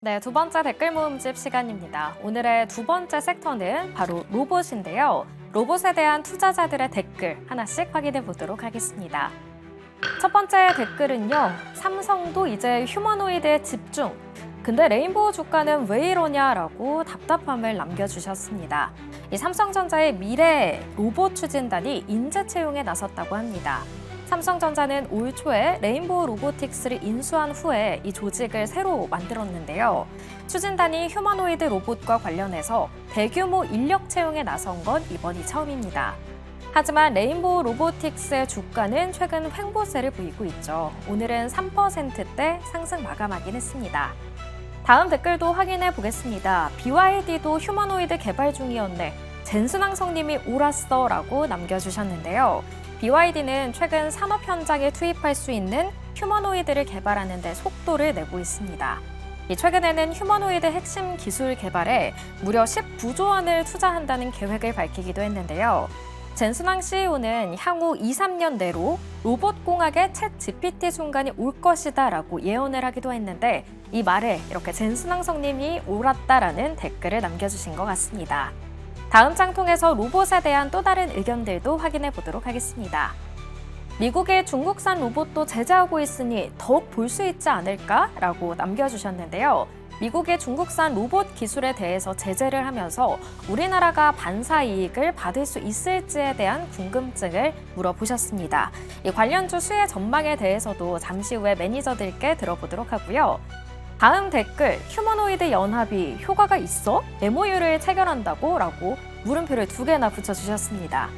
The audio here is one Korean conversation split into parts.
네, 두 번째 댓글 모음집 시간입니다. 오늘의 두 번째 섹터는 바로 로봇인데요. 로봇에 대한 투자자들의 댓글 하나씩 확인해 보도록 하겠습니다. 첫 번째 댓글은요. 삼성도 이제 휴머노이드에 집중. 근데 레인보우 주가는 왜 이러냐라고 답답함을 남겨주셨습니다. 이 삼성전자의 미래 로봇 추진단이 인재 채용에 나섰다고 합니다. 삼성전자는 올 초에 레인보우 로보틱스를 인수한 후에 이 조직을 새로 만들었는데요. 추진단이 휴머노이드 로봇과 관련해서 대규모 인력 채용에 나선 건 이번이 처음입니다. 하지만 레인보우 로보틱스의 주가는 최근 횡보세를 보이고 있죠. 오늘은 3%대 상승 마감하긴 했습니다. 다음 댓글도 확인해 보겠습니다. BYD도 휴머노이드 개발 중이었네. 젠슨왕성님이 옳았어 라고 남겨주셨는데요. BYD는 최근 산업 현장에 투입할 수 있는 휴머노이드를 개발하는 데 속도를 내고 있습니다. 최근에는 휴머노이드 핵심 기술 개발에 무려 19조 원을 투자한다는 계획을 밝히기도 했는데요. 젠슨왕 CEO는 향후 2, 3년 내로 로봇 공학의 챗 GPT 순간이 올 것이다 라고 예언을 하기도 했는데 이 말에 이렇게 젠슨왕 성님이 옳았다라는 댓글을 남겨주신 것 같습니다. 다음 장 통해서 로봇에 대한 또 다른 의견들도 확인해 보도록 하겠습니다. 미국의 중국산 로봇도 제재하고 있으니 더욱 볼 수 있지 않을까라고 남겨주셨는데요. 미국의 중국산 로봇 기술에 대해서 제재를 하면서 우리나라가 반사 이익을 받을 수 있을지에 대한 궁금증을 물어보셨습니다. 이 관련주 수혜 전망에 대해서도 잠시 후에 매니저들께 들어보도록 하고요. 다음 댓글, 휴머노이드 연합이 효과가 있어? MOU를 체결한다고? 라고 물음표를 2개나 붙여주셨습니다.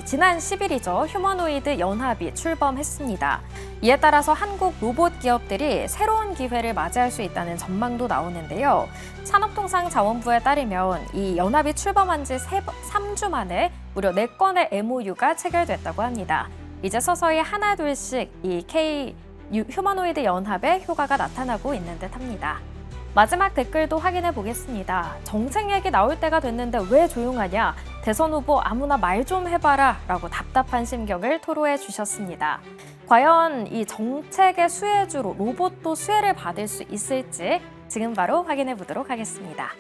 지난 10일이죠. 휴머노이드 연합이 출범했습니다. 이에 따라서 한국 로봇 기업들이 새로운 기회를 맞이할 수 있다는 전망도 나오는데요. 산업통상자원부에 따르면 이 연합이 출범한 지 3주 만에 무려 4건의 MOU가 체결됐다고 합니다. 이제 서서히 하나둘씩 이 휴머노이드 연합의 효과가 나타나고 있는 듯합니다. 마지막 댓글도 확인해 보겠습니다. 정책 얘기 나올 때가 됐는데 왜 조용하냐? 대선 후보 아무나 말 좀 해봐라 라고 답답한 심경을 토로해 주셨습니다. 과연 이 정책의 수혜주로 로봇도 수혜를 받을 수 있을지 지금 바로 확인해 보도록 하겠습니다.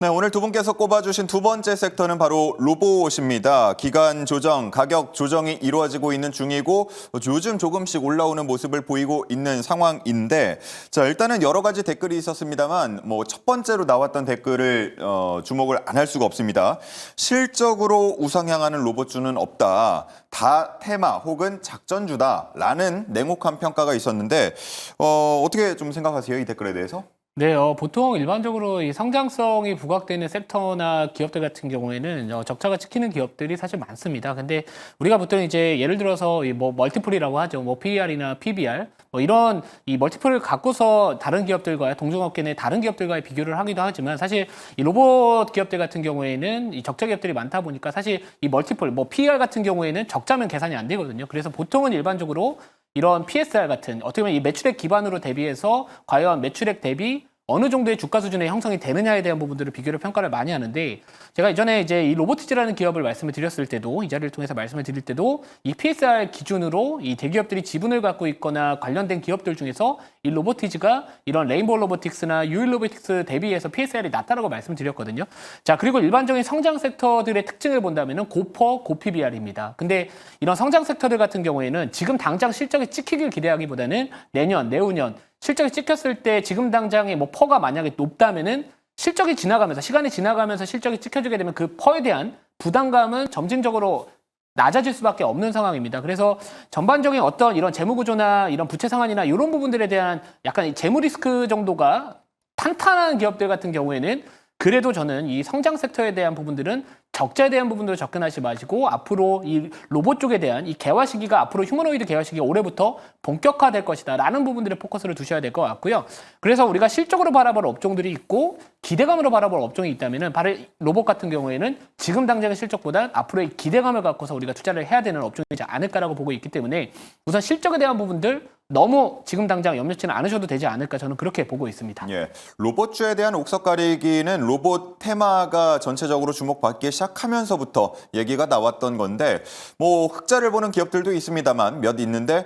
네, 오늘 두 분께서 꼽아주신 두 번째 섹터는 바로 로봇입니다. 기간 조정, 가격 조정이 이루어지고 있는 중이고 요즘 조금씩 올라오는 모습을 보이고 있는 상황인데 자 일단은 여러 가지 댓글이 있었습니다만 첫 번째로 나왔던 댓글을 주목을 안 할 수가 없습니다. 실적으로 우상향하는 로봇주는 없다. 다 테마 혹은 작전주다라는 냉혹한 평가가 있었는데 어떻게 좀 생각하세요? 이 댓글에 대해서? 네, 보통 일반적으로 이 성장성이 부각되는 섹터나 기업들 같은 경우에는 적자가 찍히는 기업들이 사실 많습니다. 근데 우리가 보통 이제 예를 들어서 멀티플이라고 하죠. PER이나 PBR 이런 이 멀티플을 갖고서 다른 기업들과 동종업계 내 다른 기업들과의 비교를 하기도 하지만 사실 이 로봇 기업들 같은 경우에는 이 적자 기업들이 많다 보니까 사실 이 멀티플 PER 같은 경우에는 적자면 계산이 안 되거든요. 그래서 보통은 일반적으로 이런 PSR 같은 어떻게 보면 이 매출액 기반으로 대비해서 과연 매출액 대비 어느 정도의 주가 수준의 형성이 되느냐에 대한 부분들을 비교를 평가를 많이 하는데 제가 이전에 이제 이 로보티즈라는 기업을 말씀을 드렸을 때도 이 자리를 통해서 말씀을 드릴 때도 이 PSR 기준으로 이 대기업들이 지분을 갖고 있거나 관련된 기업들 중에서 이 로보티즈가 이런 레인보우 로보틱스나 유일 로보틱스 대비해서 PSR이 낮다라고 말씀을 드렸거든요. 자, 그리고 일반적인 성장 섹터들의 특징을 본다면은 고퍼, 고PBR입니다. 근데 이런 성장 섹터들 같은 경우에는 지금 당장 실적이 찍히길 기대하기보다는 내년, 내후년 실적이 찍혔을 때 지금 당장의 퍼가 만약에 높다면은 실적이 지나가면서 시간이 지나가면서 실적이 찍혀지게 되면 그 퍼에 대한 부담감은 점진적으로 낮아질 수밖에 없는 상황입니다. 그래서 전반적인 어떤 이런 재무 구조나 이런 부채 상환이나 이런 부분들에 대한 약간 재무 리스크 정도가 탄탄한 기업들 같은 경우에는 그래도 저는 이 성장 섹터에 대한 부분들은 적자에 대한 부분으로 접근하지 마시고 앞으로 이 로봇 쪽에 대한 이 개화 시기가 앞으로 휴머노이드 개화 시기가 올해부터 본격화될 것이다 라는 부분들에 포커스를 두셔야 될 것 같고요. 그래서 우리가 실적으로 바라볼 업종들이 있고 기대감으로 바라볼 업종이 있다면 바로 로봇 같은 경우에는 지금 당장의 실적보다 앞으로의 기대감을 갖고서 우리가 투자를 해야 되는 업종이지 않을까라고 보고 있기 때문에 우선 실적에 대한 부분들 너무 지금 당장 염려치는 않으셔도 되지 않을까 저는 그렇게 보고 있습니다. 예, 로봇주에 대한 옥석 가리기는 로봇 테마가 전체적으로 주목받기 시작 시작하면서부터 얘기가 나왔던 건데 뭐 흑자를 보는 기업들도 있습니다만 몇 있는데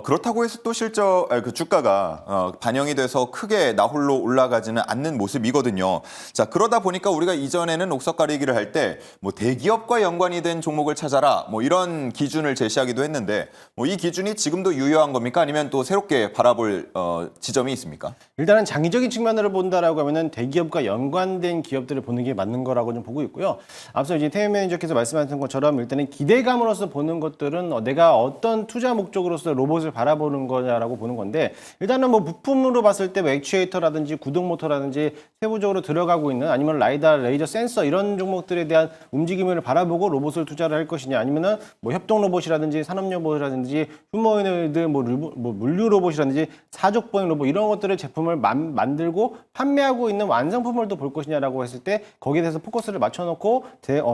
그렇다고 해서 또 그 주가가 반영이 돼서 크게 나홀로 올라가지는 않는 모습이거든요. 자, 그러다 보니까 우리가 이전에는 옥석 가리기를 할 때 뭐 대기업과 연관이 된 종목을 찾아라 뭐 이런 기준을 제시하기도 했는데 뭐 이 기준이 지금도 유효한 겁니까? 아니면 또 새롭게 바라볼 지점이 있습니까? 일단은 장기적인 측면으로 본다라고 하면은 대기업과 연관된 기업들을 보는 게 맞는 거라고 좀 보고 있고요. 앞서 이제 태민 매니저께서 말씀하신 것처럼 일단은 기대감으로서 보는 것들은 내가 어떤 투자 목적으로서 로봇을 바라보는 거냐라고 보는 건데 일단은 뭐 부품으로 봤을 때 뭐 액추에이터라든지 구동 모터라든지 세부적으로 들어가고 있는 아니면 라이다, 레이저 센서 이런 종목들에 대한 움직임을 바라보고 로봇을 투자를 할 것이냐 아니면은 뭐 협동 로봇이라든지 산업 로봇이라든지 휴머노이드 뭐 물류 로봇이라든지 사족 보행 로봇 이런 것들을 제품을 만들고 판매하고 있는 완성품을 또 볼 것이냐라고 했을 때 거기에 대해서 포커스를 맞춰놓고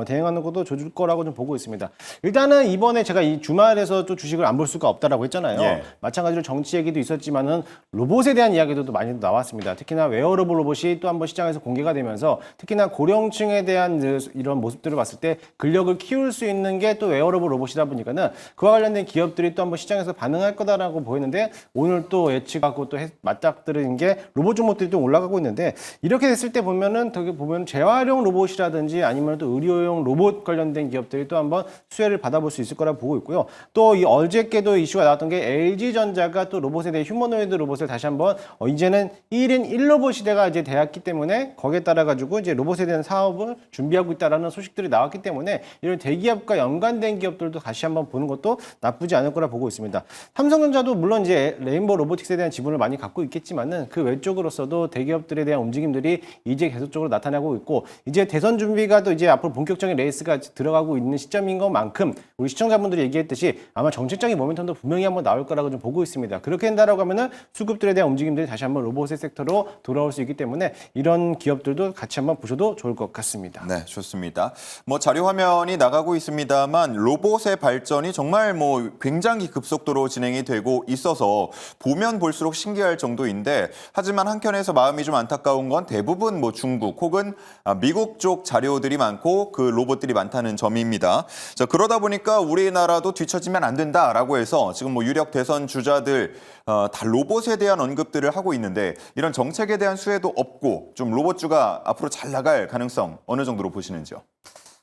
대응하는 것도 좋을 거라고 좀 보고 있습니다. 일단은 이번에 제가 이 주말에서 또 주식을 안 볼 수가 없다라고 했잖아요. 예. 마찬가지로 정치 얘기도 있었지만은 로봇에 대한 이야기도 많이 나왔습니다. 특히나 웨어러블 로봇이 또 한번 시장에서 공개가 되면서 특히나 고령층에 대한 이런 모습들을 봤을 때 근력을 키울 수 있는 게 또 웨어러블 로봇이다 보니까는 그와 관련된 기업들이 또 한번 시장에서 반응할 거다라고 보이는데 오늘 또 예측하고 또 맞닥뜨린 게 로봇 종목들이 좀 올라가고 있는데 이렇게 됐을 때 보면은 되게 보면 재활용 로봇이라든지 아니면 또 의료용 로봇 관련된 기업들이 또 한번 수혜를 받아볼 수 있을 거라고 보고 있고요. 또 이 어저께도 이슈가 나왔던 게 LG전자가 또 로봇에 대해 휴머노이드 로봇을 다시 한번 이제는 1인 1로봇 시대가 이제 되었기 때문에 거기에 따라 가지고 이제 로봇에 대한 사업을 준비하고 있다라는 소식들이 나왔기 때문에 이런 대기업과 연관된 기업들도 다시 한번 보는 것도 나쁘지 않을 거라 보고 있습니다. 삼성전자도 물론 이제 레인보우 로보틱스에 대한 지분을 많이 갖고 있겠지만은 그 외적으로서도 대기업들에 대한 움직임들이 이제 계속적으로 나타나고 있고 이제 대선 준비가 또 이제 앞으로 본격적인 레이스가 들어가고 있는 시점인 것만큼 우리 시청자분들이 얘기했듯이 아마 정책적인 모멘텀도 분명히 한번 나올 거라고 좀 보고 있습니다. 그렇게 된다라고 하면은 수급들에 대한 움직임들이 다시 한번 로봇의 섹터로 돌아올 수 있기 때문에 이런 기업들도 같이 한번 보셔도 좋을 것 같습니다. 네, 좋습니다. 뭐 자료 화면이 나가고 있습니다만 로봇의 발전이 정말 뭐 굉장히 급속도로 진행이 되고 있어서 보면 볼수록 신기할 정도인데 하지만 한켠에서 마음이 좀 안타까운 건 대부분 뭐 중국 혹은 미국 쪽 자료들이 많고 그 로봇들이 많다는 점입니다. 자, 그러다 보니까 우리나라도 뒤처지면 안 된다라고 해서 지금 뭐 유력 대선 주자들 다 로봇에 대한 언급들을 하고 있는데 이런 정책에 대한 수혜도 없고 좀 로봇주가 앞으로 잘 나갈 가능성 어느 정도로 보시는지요?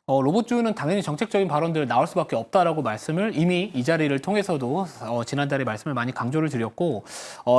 로봇주는 당연히 정책적인 발언들 나올 수밖에 없다라고 말씀을 이미 이 자리를 통해서도 지난달에 말씀을 많이 강조를 드렸고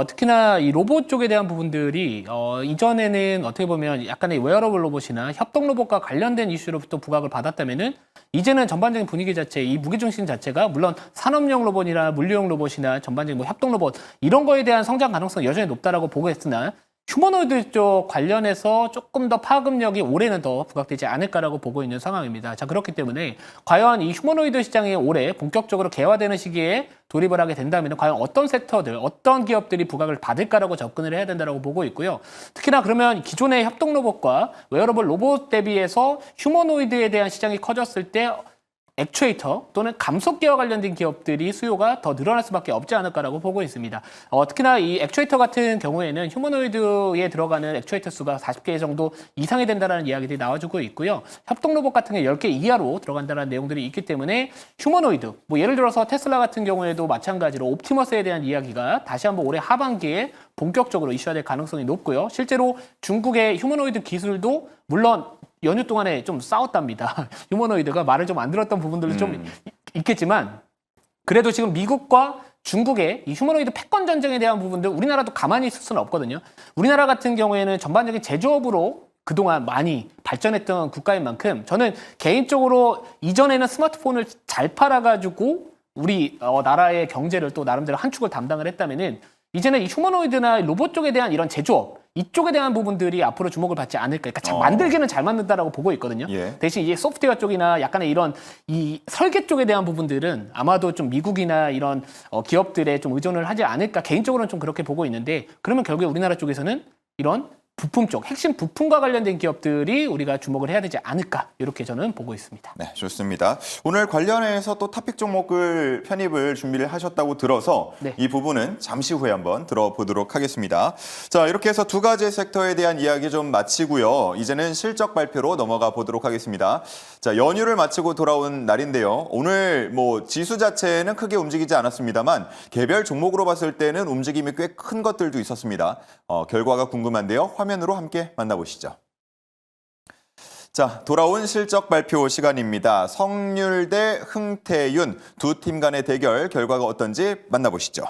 특히나 이 로봇 쪽에 대한 부분들이 이전에는 어떻게 보면 약간의 웨어러블 로봇이나 협동 로봇과 관련된 이슈로부터 부각을 받았다면은 이제는 전반적인 분위기 자체, 이 무게중심 자체가 물론 산업용 로봇이나 물류용 로봇이나 전반적인 뭐 협동 로봇 이런 거에 대한 성장 가능성이 여전히 높다라고 보고 있으나 휴머노이드 쪽 관련해서 조금 더 파급력이 올해는 더 부각되지 않을까라고 보고 있는 상황입니다. 자, 그렇기 때문에 과연 이 휴머노이드 시장이 올해 본격적으로 개화되는 시기에 돌입을 하게 된다면 과연 어떤 섹터들, 어떤 기업들이 부각을 받을까라고 접근을 해야 된다고 보고 있고요. 특히나 그러면 기존의 협동 로봇과 웨어러블 로봇 대비해서 휴머노이드에 대한 시장이 커졌을 때 액추에이터 또는 감속기와 관련된 기업들이 수요가 더 늘어날 수밖에 없지 않을까라고 보고 있습니다. 특히나 이 액추에이터 같은 경우에는 휴머노이드에 들어가는 액추에이터 수가 40개 정도 이상이 된다는 이야기들이 나와주고 있고요. 협동 로봇 같은 게 10개 이하로 들어간다는 내용들이 있기 때문에 휴머노이드, 뭐 예를 들어서 테슬라 같은 경우에도 마찬가지로 옵티머스에 대한 이야기가 다시 한번 올해 하반기에 본격적으로 이슈화될 가능성이 높고요. 실제로 중국의 휴머노이드 기술도 물론 연휴 동안에 좀 싸웠답니다. 휴머노이드가 말을 좀 안 들었던 부분들도 좀 있겠지만 그래도 지금 미국과 중국의 이 휴머노이드 패권 전쟁에 대한 부분들 우리나라도 가만히 있을 수는 없거든요. 우리나라 같은 경우에는 전반적인 제조업으로 그동안 많이 발전했던 국가인 만큼 저는 개인적으로 이전에는 스마트폰을 잘 팔아가지고 우리 나라의 경제를 또 나름대로 한 축을 담당을 했다면은 이제는 이 휴머노이드나 로봇 쪽에 대한 이런 제조업 이쪽에 대한 부분들이 앞으로 주목을 받지 않을까. 그러니까 만들기는 잘 만든다라고 보고 있거든요. 예. 대신 이제 소프트웨어 쪽이나 약간의 이런 이 설계 쪽에 대한 부분들은 아마도 좀 미국이나 이런 기업들에 좀 의존을 하지 않을까. 개인적으로는 좀 그렇게 보고 있는데 그러면 결국에 우리나라 쪽에서는 이런 부품 쪽, 핵심 부품과 관련된 기업들이 우리가 주목을 해야 되지 않을까 이렇게 저는 보고 있습니다. 네, 좋습니다. 오늘 관련해서 또 토픽 종목을 편입을 준비를 하셨다고 들어서 네. 이 부분은 잠시 후에 한번 들어보도록 하겠습니다. 자, 이렇게 해서 두 가지 섹터에 대한 이야기 좀 마치고요. 이제는 실적 발표로 넘어가 보도록 하겠습니다. 자, 연휴를 마치고 돌아온 날인데요. 오늘 뭐 지수 자체는 크게 움직이지 않았습니다만 개별 종목으로 봤을 때는 움직임이 꽤 큰 것들도 있었습니다. 결과가 궁금한데요. 화면으로 함께 만나보시죠. 자, 돌아온 실적 발표 시간입니다. 성률 대 흥태윤 두 팀 간의 대결 결과가 어떤지 만나보시죠.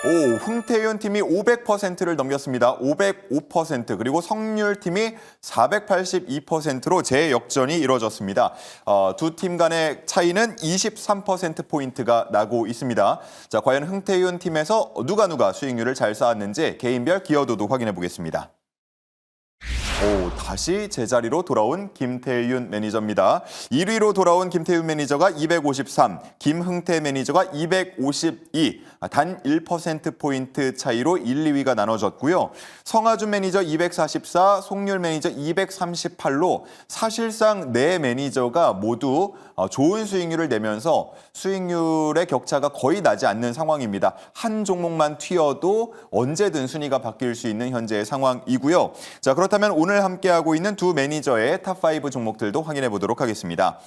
흥태윤 팀이 500%를 넘겼습니다. 505% 그리고 성률 팀이 482%로 재역전이 이루어졌습니다. 두 팀 간의 차이는 23%포인트가 나고 있습니다. 자, 과연 흥태윤 팀에서 누가 수익률을 잘 쌓았는지 개인별 기여도도 확인해 보겠습니다. 다시 제자리로 돌아온 김태윤 매니저입니다. 1위로 돌아온 김태윤 매니저가 253, 김흥태 매니저가 252, 단 1%포인트 차이로 1, 2위가 나눠졌고요. 성하준 매니저 244, 송률 매니저 238로 사실상 네 매니저가 모두 좋은 수익률을 내면서 수익률의 격차가 거의 나지 않는 상황입니다. 한 종목만 튀어도 언제든 순위가 바뀔 수 있는 현재의 상황이고요. 자, 그렇다면 오늘 함께하고 있는 두 매니저의 탑5 종목들도 확인해 보도록 하겠습니다.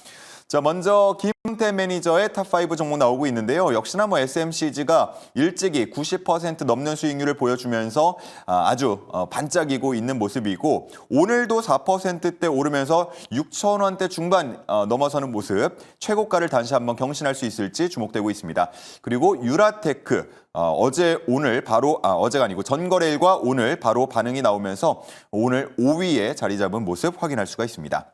자, 먼저 김흥태 매니저의 탑5 종목 나오고 있는데요. 역시나 SMCG가 일찍이 90% 넘는 수익률을 보여주면서 아주 반짝이고 있는 모습이고 오늘도 4%대 오르면서 6,000원대 중반 넘어서는 모습, 최고가를 다시 한번 경신할 수 있을지 주목되고 있습니다. 그리고 유라테크 어제가 아니고 전거래일과 오늘 바로 반응이 나오면서 오늘 5위에 자리 잡은 모습 확인할 수가 있습니다.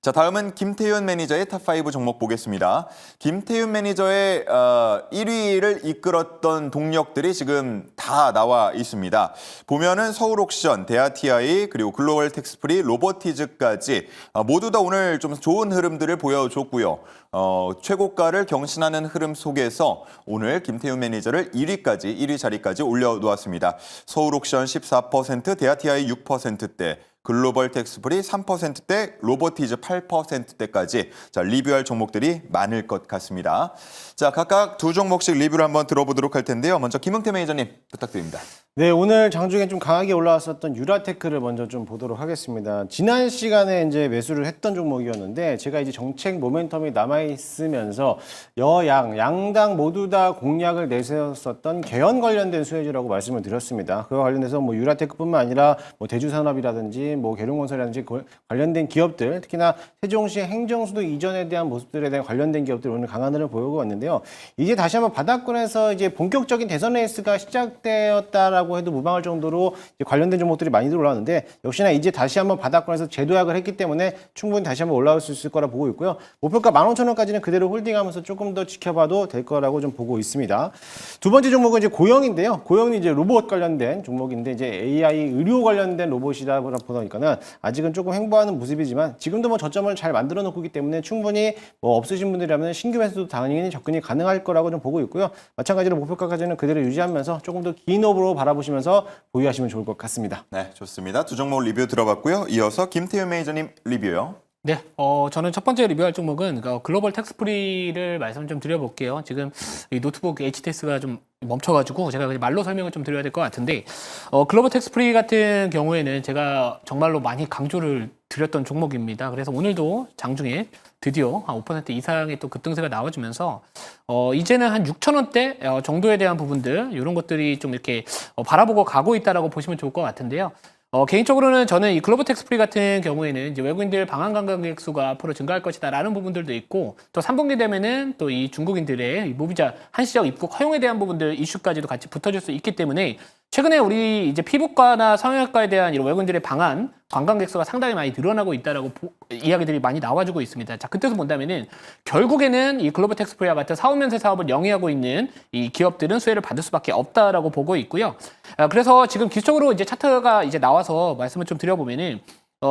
자, 다음은 김태윤 매니저의 탑5 종목 보겠습니다. 김태윤 매니저의 1위를 이끌었던 동력들이 지금 다 나와 있습니다. 보면은 서울옥션, 대하TI, 그리고 글로벌 텍스프리, 로보티즈까지 모두 다 오늘 좀 좋은 흐름들을 보여줬고요. 최고가를 경신하는 흐름 속에서 오늘 김태윤 매니저를 1위 자리까지 올려놓았습니다. 서울옥션 14%, 대하TI 6%대, 글로벌 텍스프리 3%대, 로보티즈 8%대까지 리뷰할 종목들이 많을 것 같습니다. 자, 각각 두 종목씩 리뷰를 한번 들어보도록 할 텐데요. 먼저 김흥태 매니저님 부탁드립니다. 네, 오늘 장중에 좀 강하게 올라왔었던 유라테크를 먼저 좀 보도록 하겠습니다. 지난 시간에 이제 매수를 했던 종목이었는데 제가 이제 정책 모멘텀이 남아있으면서 양당 모두 다 공약을 내세웠었던 개연 관련된 수혜주라고 말씀을 드렸습니다. 그와 관련해서 유라테크뿐만 아니라 대주산업이라든지 계룡건설이라든지 관련된 기업들, 특히나 세종시 행정수도 이전에 대한 모습들에 대한 관련된 기업들 오늘 강한 흐름을 보이고 왔는데요. 이제 다시 한번 바닥권에서 이제 본격적인 대선 레이스가 시작되었다라고 해도 무방할 정도로 이제 관련된 종목들이 많이 올라왔는데 역시나 이제 다시 한번 바닥권에서 재도약을 했기 때문에 충분히 다시 한번 올라올 수 있을 거라 보고 있고요. 목표가 15,000원까지는 그대로 홀딩하면서 조금 더 지켜봐도 될 거라고 좀 보고 있습니다. 두 번째 종목은 이제 고영인데요. 고영은 이제 로봇 관련된 종목인데 이제 AI 의료 관련된 로봇이다 보니까는 아직은 조금 횡보하는 모습이지만 지금도 저점을 잘 만들어 놓고 있기 때문에 충분히 없으신 분들이라면 신규 매수도 당연히 접근이 가능할 거라고 좀 보고 있고요. 마찬가지로 목표가까지는 그대로 유지하면서 조금 더 긴 호흡으로 바라보시면서 보유하시면 좋을 것 같습니다. 네, 좋습니다. 두 종목 리뷰 들어봤고요. 이어서 김태윤 매니저님 리뷰요. 네, 저는 첫 번째 리뷰할 종목은 글로벌 텍스프리를 말씀 좀 드려볼게요. 지금 이 노트북 HTS가 좀 멈춰가지고 제가 말로 설명을 좀 드려야 될 것 같은데, 글로벌 텍스프리 같은 경우에는 제가 정말로 많이 강조를 드렸던 종목입니다. 그래서 오늘도 장중에 드디어 한 5% 이상의 또 급등세가 나와주면서 이제는 한 6,000원대 정도에 대한 부분들 이런 것들이 좀 이렇게 바라보고 가고 있다라고 보시면 좋을 것 같은데요. 개인적으로는 저는 이 글로벌 텍스프리 같은 경우에는 이제 외국인들 방한 관광객 수가 앞으로 증가할 것이다라는 부분들도 있고 또 3분기 되면은 또 이 중국인들의 이 무비자 한시적 입국 허용에 대한 부분들 이슈까지도 같이 붙어질 수 있기 때문에 최근에 우리 이제 피부과나 성형외과에 대한 이런 외국인들의 방한 관광객 수가 상당히 많이 늘어나고 있다라고 이야기들이 많이 나와주고 있습니다. 자, 그때서 본다면은 결국에는 이 글로벌 텍스프리와 같은 사후면세 사업을 영위하고 있는 이 기업들은 수혜를 받을 수밖에 없다라고 보고 있고요. 그래서 지금 기술적으로 이제 차트가 이제 나와서 말씀을 좀 드려보면은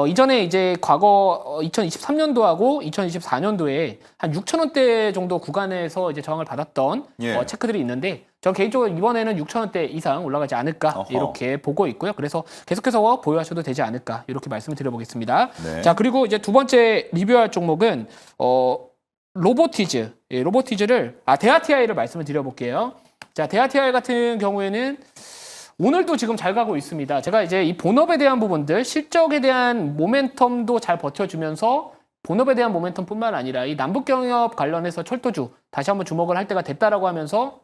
이전에 이제 과거 2023년도하고 2024년도에 한 6,000원대 정도 구간에서 이제 저항을 받았던 예. 체크들이 있는데 저 개인적으로 이번에는 6,000원대 이상 올라가지 않을까 어허. 이렇게 보고 있고요. 그래서 계속해서 보유하셔도 되지 않을까 이렇게 말씀을 드려보겠습니다. 네. 자, 그리고 이제 두 번째 리뷰할 종목은 로보티즈. 예, 로보티즈를 데아티아이를 말씀을 드려볼게요. 자, 데아티아이 같은 경우에는 오늘도 지금 잘 가고 있습니다. 제가 이제 이 본업에 대한 부분들, 실적에 대한 모멘텀도 잘 버텨주면서 본업에 대한 모멘텀뿐만 아니라 이 남북경협 관련해서 철도주 다시 한번 주목을 할 때가 됐다라고 하면서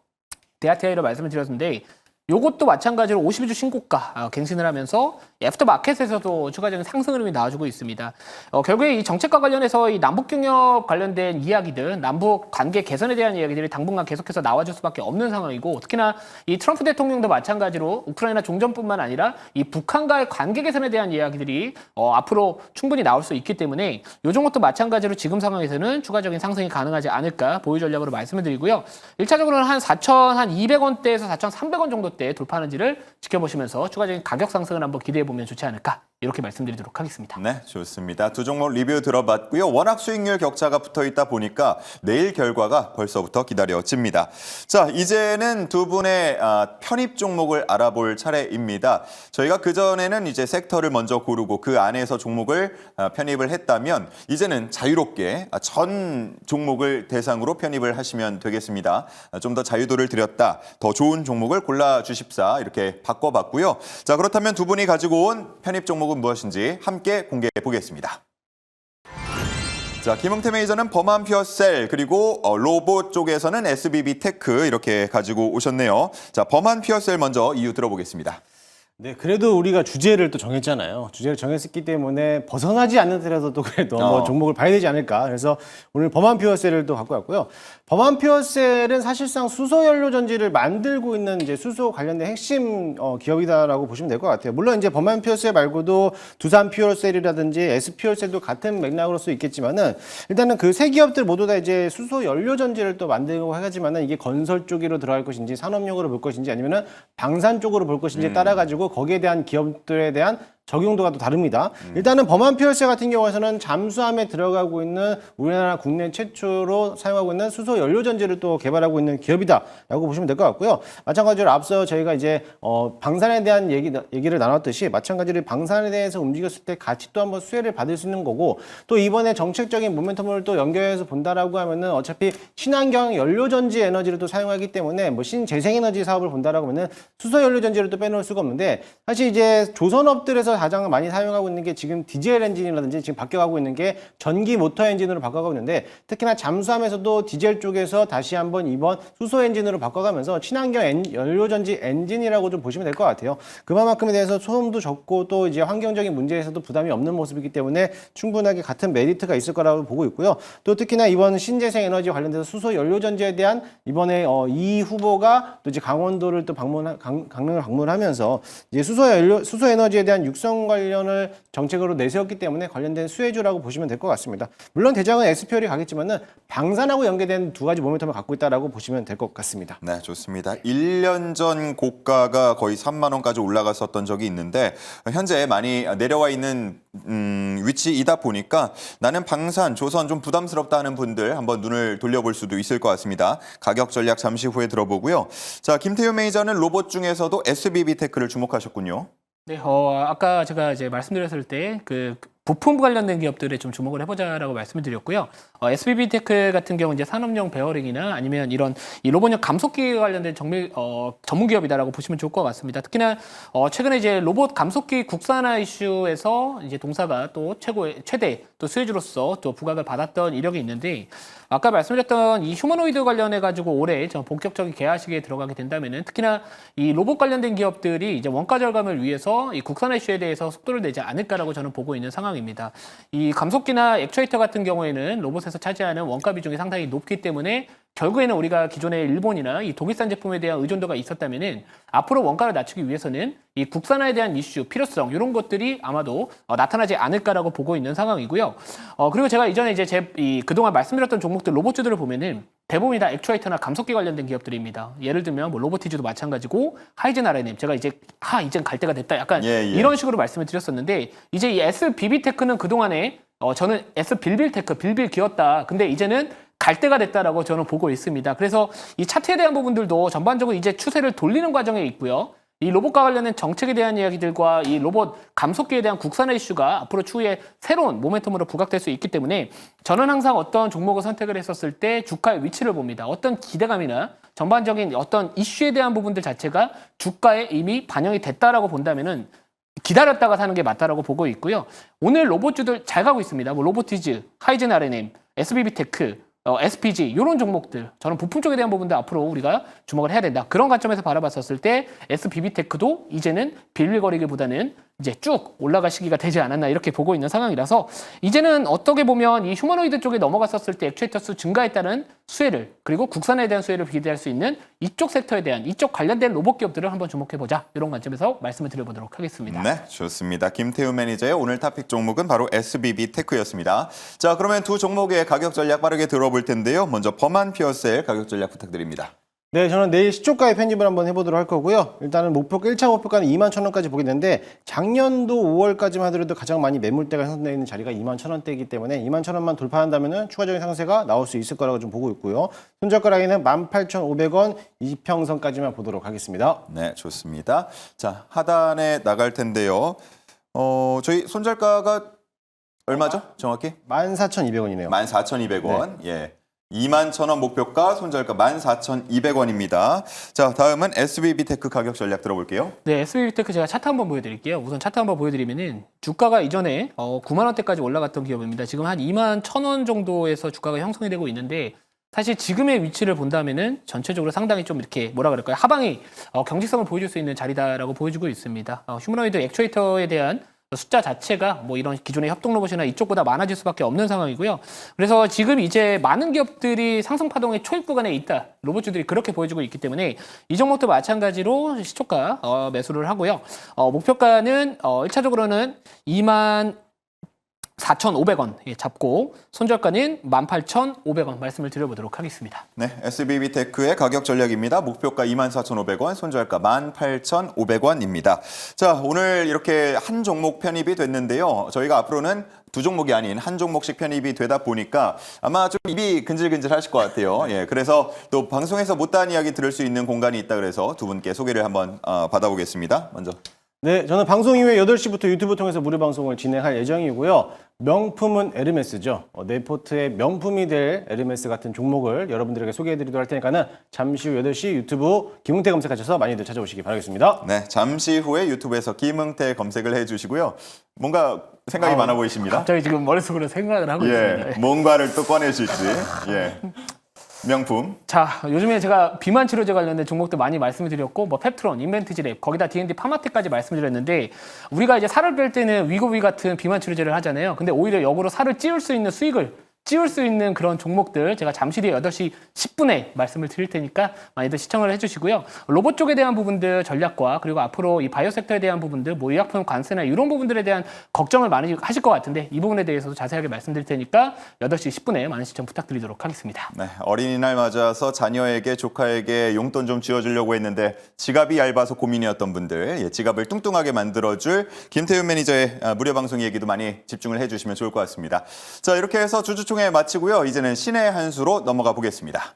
데아티아이를 말씀을 드렸는데 요것도 마찬가지로 52주 신고가 갱신을 하면서 애프터마켓에서도 추가적인 상승 흐름이 나와주고 있습니다. 결국에 이 정책과 관련해서 이 남북경협 관련된 이야기들, 남북 관계 개선에 대한 이야기들이 당분간 계속해서 나와줄 수밖에 없는 상황이고 특히나 이 트럼프 대통령도 마찬가지로 우크라이나 종전뿐만 아니라 이 북한과의 관계 개선에 대한 이야기들이 앞으로 충분히 나올 수 있기 때문에 요 종목도 마찬가지로 지금 상황에서는 추가적인 상승이 가능하지 않을까 보유 전략으로 말씀을 드리고요. 1차적으로는 한 4,200원대에서 4,300원 정도 때 돌파하는지를 지켜보시면서 추가적인 가격 상승을 한번 기대해보면 좋지 않을까 이렇게 말씀드리도록 하겠습니다. 네, 좋습니다. 두 종목 리뷰 들어봤고요. 워낙 수익률 격차가 붙어 있다 보니까 내일 결과가 벌써부터 기다려집니다. 자, 이제는 두 분의 편입 종목을 알아볼 차례입니다. 저희가 그전에는 이제 섹터를 먼저 고르고 그 안에서 종목을 편입을 했다면 이제는 자유롭게 전 종목을 대상으로 편입을 하시면 되겠습니다. 좀 더 자유도를 드렸다. 더 좋은 종목을 골라주십사 이렇게 바꿔봤고요. 자, 그렇다면 두 분이 가지고 온 편입 종목은 무엇인지 함께 공개해 보겠습니다. 자, 김흥태 매니저는 범한 퓨어셀 그리고 로봇 쪽에서는 SBB 테크 이렇게 가지고 오셨네요. 자, 범한 퓨어셀 먼저 이유 들어보겠습니다. 네, 그래도 우리가 주제를 또 정했잖아요. 주제를 정했기 때문에 벗어나지 않는 틀에서도 그래도 뭐 종목을 봐야 되지 않을까. 그래서 오늘 범한 퓨어셀을 또 갖고 왔고요. 범한 퓨어셀은 사실상 수소 연료 전지를 만들고 있는 이제 수소 관련된 핵심 기업이다라고 보시면 될 것 같아요. 물론 이제 범한 퓨어셀 말고도 두산 퓨어셀이라든지 S 퓨어셀도 같은 맥락으로 수 있겠지만은 일단은 그 세 기업들 모두 다 이제 수소 연료 전지를 또 만들고 하지만은 이게 건설 쪽으로 들어갈 것인지 산업용으로 볼 것인지 아니면은 방산 쪽으로 볼 것인지에 따라 가지고 거기에 대한 기업들에 대한 적용도가 또 다릅니다. 일단은 범한 퓨어셀 같은 경우에는 잠수함에 들어가고 있는 우리나라 국내 최초로 사용하고 있는 수소 연료 전지를 또 개발하고 있는 기업이다라고 보시면 될 것 같고요. 마찬가지로 앞서 저희가 이제 방산에 대한 얘기를 나눴듯이 마찬가지로 방산에 대해서 움직였을 때 같이 또 한번 수혜를 받을 수 있는 거고 또 이번에 정책적인 모멘텀을 또 연결해서 본다라고 하면은 어차피 친환경 연료 전지 에너지를 또 사용하기 때문에 뭐 신재생에너지 사업을 본다라고 하면은 수소 연료 전지를 또 빼놓을 수가 없는데 사실 이제 조선업들에서 가장 많이 사용하고 있는 게 지금 디젤 엔진이라든지 지금 바뀌어가고 있는 게 전기 모터 엔진으로 바꿔가고 있는데 특히나 잠수함에서도 디젤 쪽에서 다시 한번 이번 수소 엔진으로 바꿔가면서 친환경 연료전지 엔진이라고 좀 보시면 될 것 같아요. 그만큼에 대해서 소음도 적고 또 이제 환경적인 문제에서도 부담이 없는 모습이기 때문에 충분하게 같은 메리트가 있을 거라고 보고 있고요. 또 특히나 이번 신재생 에너지 관련돼서 수소 연료전지에 대한 이번에 이 후보가 또 이제 강원도를 또 강릉을 방문하면서 이제 수소 에너지에 대한 육성 관련을 정책으로 내세웠기 때문에 관련된 수혜주라고 보시면 될 것 같습니다. 물론 대장은 SPL이 가겠지만은 방산하고 연계된 두 가지 모멘텀을 갖고 있다라고 보시면 될 것 같습니다. 네, 좋습니다. 1년 전 고가가 거의 3만 원까지 올라갔었던 적이 있는데 현재 많이 내려와 있는 위치이다 보니까 나는 방산, 조선 좀 부담스럽다 하는 분들 한번 눈을 돌려볼 수도 있을 것 같습니다. 가격 전략 잠시 후에 들어보고요. 자, 김태효 매니저는 로봇 중에서도 SBB 테크를 주목하셨군요. 네, 아까 제가 이제 말씀드렸을 때 그 부품 관련된 기업들에 좀 주목을 해보자라고 말씀을 드렸고요. SBB 테크 같은 경우 이제 산업용 베어링이나 아니면 이런 이 로봇용 감속기 관련된 전문 기업이다라고 보시면 좋을 것 같습니다. 특히나 최근에 이제 로봇 감속기 국산화 이슈에서 이제 동사가 또 최대 또 수혜주로서 또 부각을 받았던 이력이 있는데 아까 말씀드렸던 이 휴머노이드 관련해 가지고 올해 좀 본격적인 개화 시기에 들어가게 된다면은 특히나 이 로봇 관련된 기업들이 이제 원가 절감을 위해서 이 국산화 이슈에 대해서 속도를 내지 않을까라고 저는 보고 있는 상황입니다. 이 감속기나 액추에이터 같은 경우에는 로봇에서 차지하는 원가 비중이 상당히 높기 때문에 결국에는 우리가 기존의 일본이나 이 독일산 제품에 대한 의존도가 있었다면은 앞으로 원가를 낮추기 위해서는 이 국산화에 대한 이슈, 필요성 이런 것들이 아마도 나타나지 않을까라고 보고 있는 상황이고요. 그리고 제가 이전에 이제 그동안 말씀드렸던 종목들 로봇주들을 보면은 대부분이 다 액추에이터나 감속기 관련된 기업들입니다. 예를 들면 뭐 로보티즈도 마찬가지고 하이젠 RNM 제가 이젠 갈 때가 됐다 약간 이런 식으로 말씀을 드렸었는데 이제 이 SBB테크는 그동안에 저는 S빌빌테크 빌빌기였다. 근데 이제는 갈 때가 됐다라고 저는 보고 있습니다. 그래서 이 차트에 대한 부분들도 전반적으로 이제 추세를 돌리는 과정에 있고요. 이 로봇과 관련된 정책에 대한 이야기들과 이 로봇 감속기에 대한 국산화 이슈가 앞으로 추후에 새로운 모멘텀으로 부각될 수 있기 때문에 저는 항상 어떤 종목을 선택을 했었을 때 주가의 위치를 봅니다. 어떤 기대감이나 전반적인 어떤 이슈에 대한 부분들 자체가 주가에 이미 반영이 됐다라고 본다면은 기다렸다가 사는 게 맞다라고 보고 있고요. 오늘 로봇주들 잘 가고 있습니다. 뭐 로보티즈, 하이젠 RNM, SBB테크, SPG 이런 종목들 저는 부품 쪽에 대한 부분도 앞으로 우리가 주목을 해야 된다. 그런 관점에서 바라봤었을 때 SBB테크도 이제는 빌빌거리기보다는 이제 쭉 올라갈 시기가 되지 않았나 이렇게 보고 있는 상황이라서 이제는 어떻게 보면 이 휴머노이드 쪽에 넘어갔었을 때 액추에이터 수 증가에 따른 수혜를 그리고 국산에 대한 수혜를 기대할 수 있는 이쪽 섹터에 대한 이쪽 관련된 로봇 기업들을 한번 주목해보자 이런 관점에서 말씀을 드려보도록 하겠습니다. 네, 좋습니다. 김태우 매니저의 오늘 토픽 종목은 바로 SBB테크였습니다. 자, 그러면 두 종목의 가격 전략 빠르게 들어볼 텐데요. 먼저 범한 피어셀 가격 전략 부탁드립니다. 네, 저는 내일 시초가의 편집을 한번 해보도록 할 거고요. 일단은 1차 목표가는 21,000원까지 보게 되는데 작년도 5월까지만 하더라도 가장 많이 매물대가 형성되어 있는 자리가 21,000원대이기 때문에 21,000원만 돌파한다면 추가적인 상세가 나올 수 있을 거라고 좀 보고 있고요. 손절가 라인은 18,500원 이평선까지만 보도록 하겠습니다. 네, 좋습니다. 자, 하단에 나갈 텐데요. 저희 손절가가 얼마죠? 정확히? 14,200원이네요. 14,200원. 예. 21,000원 목표가, 손절가 14,200원입니다. 자, 다음은 SBB테크 가격 전략 들어볼게요. 네, SBB테크 제가 차트 한번 보여드릴게요. 우선 차트 한번 보여드리면은 주가가 이전에 9만 원대까지 올라갔던 기업입니다. 지금 한 21,000원 정도에서 주가가 형성이 되고 있는데 사실 지금의 위치를 본다면은 전체적으로 상당히 좀 이렇게 뭐라 그럴까요? 하방이 경직성을 보여줄 수 있는 자리다라고 보여주고 있습니다. 휴머노이드 액추에이터에 대한 숫자 자체가 뭐 이런 기존의 협동 로봇이나 이쪽보다 많아질 수밖에 없는 상황이고요. 그래서 지금 이제 많은 기업들이 상승 파동의 초입 구간에 있다. 로봇주들이 그렇게 보여주고 있기 때문에 이 종목도 마찬가지로 시초가 매수를 하고요. 목표가는 1차적으로는 24,500원 잡고 손절가는 18,500원 말씀을 드려보도록 하겠습니다. 네, SBB테크의 가격 전략입니다. 목표가 24,500원, 손절가 18,500원입니다. 자, 오늘 이렇게 한 종목 편입이 됐는데요. 저희가 앞으로는 두 종목이 아닌 한 종목씩 편입이 되다 보니까 아마 좀 입이 근질근질 하실 것 같아요. 예, 그래서 또 방송에서 못다한 이야기 들을 수 있는 공간이 있다 그래서 두 분께 소개를 한번 받아보겠습니다. 먼저. 네, 저는 방송 이후에 8시부터 유튜브 통해서 무료 방송을 진행할 예정이고요. 명품은 에르메스죠. 네포트의 명품이 될 에르메스 같은 종목을 여러분들에게 소개해드리도록 할 테니까는 잠시 후 8시 유튜브 김웅태 검색하셔서 많이들 찾아오시기 바라겠습니다. 네, 잠시 후에 유튜브에서 김웅태 검색을 해주시고요. 뭔가 생각이 많아 보이십니다. 갑자기 지금 머릿속으로 생각을 하고 있습니다. 예, 뭔가를 또 꺼내실지. 예. 명품. 자, 요즘에 제가 비만 치료제 관련된 종목들 많이 말씀을 드렸고 뭐 펩트론, 인벤티지랩, 거기다 D&D 파마텍까지 말씀을 드렸는데 우리가 이제 살을 뺄 때는 위고비 같은 비만 치료제를 하잖아요. 근데 오히려 역으로 살을 찌울 수 있는 수익을 찌울 수 있는 그런 종목들 제가 잠시 뒤에 8시 10분에 말씀을 드릴 테니까 많이들 시청을 해주시고요. 로봇 쪽에 대한 부분들 전략과 그리고 앞으로 이 바이오 섹터에 대한 부분들 뭐 의약품 관세나 이런 부분들에 대한 걱정을 많이 하실 것 같은데 이 부분에 대해서도 자세하게 말씀드릴 테니까 8시 10분에 많은 시청 부탁드리도록 하겠습니다. 네, 어린이날 맞아서 자녀에게 조카에게 용돈 좀 쥐어주려고 했는데 지갑이 얇아서 고민이었던 분들 예, 지갑을 뚱뚱하게 만들어줄 김태훈 매니저의 무료 방송 얘기도 많이 집중을 해주시면 좋을 것 같습니다. 자, 이렇게 해서 주주총회 마치고요. 이제는 신의 한 수로 넘어가 보겠습니다.